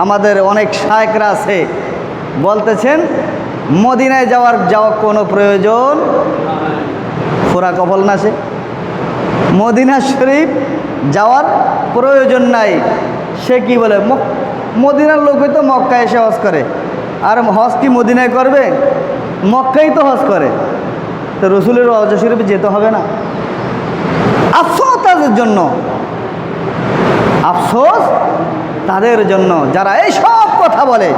আমাদের অনেক শায়েখরা আছে বলতেছেন মদিনায় যাওয়া কোনো প্রয়োজন ফোরা কপাল না সে মদিনা শরীফ যাওয়ার প্রয়োজন নাই। সে কি বলে মদিনার লোকই তো মক্কায় এসে হজ করে, আর হজ কি মদিনায় করবে? মক্কাই তো হজ করে, তো রসুলের রওজা শরীফে যেতে হবে না? আফসোস তাদের জন্য, আফসোস তাদের জন্য যারা এই সব কথা বলে,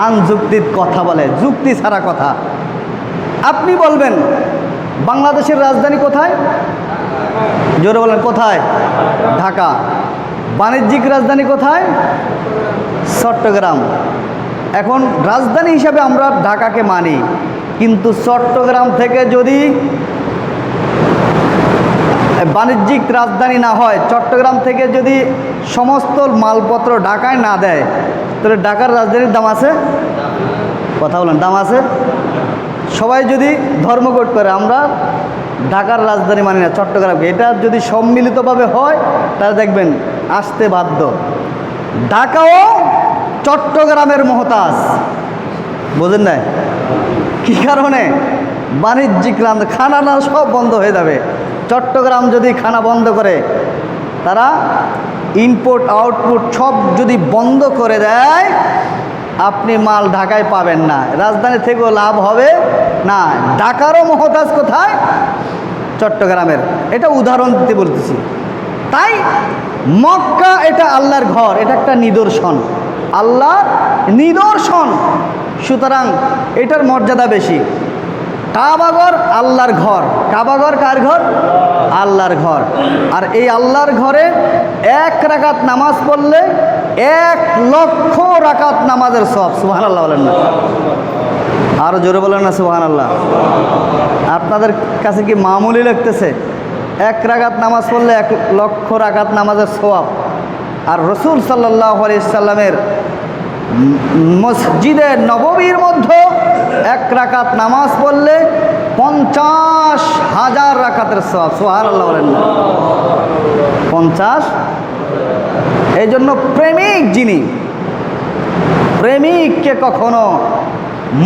আনযুক্তির কথা বলে, যুক্তি ছাড়া কথা। আপনি বলবেন বাংলাদেশের রাজধানী কোথায়? জোরে বলেন কোথায়? ঢাকা। বাণিজ্যিক রাজধানী কোথায়? চট্টগ্রাম। এখন রাজধানী হিসাবে আমরা ঢাকাকে মানি, কিন্তু চট্টগ্রাম থেকে যদি বাণিজ্যিক রাজধানী না হয়, চট্টগ্রাম থেকে যদি সমস্ত মালপত্র ঢাকায় না দেয়, তাহলে ঢাকার রাজধানীর দাম আছে? কথা বলেন, দাম আছে? সবাই যদি ধর্মঘট করে আমরা ঢাকার রাজধানী মানি না চট্টগ্রামকে, এটা যদি সম্মিলিতভাবে হয় তাহলে দেখবেন আসতে বাধ্য। ঢাকাও চট্টগ্রামের মহতাজ, বোঝেন না? কী কারণে? বাণিজ্যিক খানা না সব বন্ধ হয়ে যাবে। চট্টগ্রাম যদি খানা বন্ধ করে, তারা ইনপুট আউটপুট সব যদি বন্ধ করে দেয়, আপনি মাল ঢাকায় পাবেন না, রাজধানী থেকেও লাভ হবে না। ঢাকারও মহতাজ কোথায়? চট্টগ্রামের। এটা উদাহরণ দিতে বলতেছি। তাই মক্কা এটা আল্লাহর ঘর, এটা একটা নিদর্শন, আল্লাহর নিদর্শন, সুতরাং এটার মর্যাদা বেশি। কাবাঘর আল্লাহর ঘর। কাবাঘর কার ঘর? আল্লাহর ঘর। আর এই আল্লাহর ঘরে 1 রাকাত নামাজ পড়লে 1 লক্ষ রাকাত নামাজের সওয়াব। সুবহানাল্লাহ বলেন না? আরো জোরে বলেন না সুবহানাল্লাহ? আপনাদের কাছে কি মামুলি লাগতেছে? 1 রাকাত নামাজ পড়লে 1 লক্ষ রাকাত নামাজের সওয়াব। আর রাসূল সাল্লাল্লাহু আলাইহি সাল্লামের মসজিদে নববীর মধ্যে 1 রাকাত নামাজ পড়লে 50,000 রাকাতের সওয়াব। সুবহানাল্লাহ বলেন না? 50। এই জন্য প্রেমিক যিনি, প্রেমিককে কখনো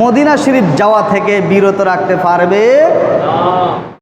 মদিনা শরীফ যাওয়া থেকে বিরত রাখতে পারবে না।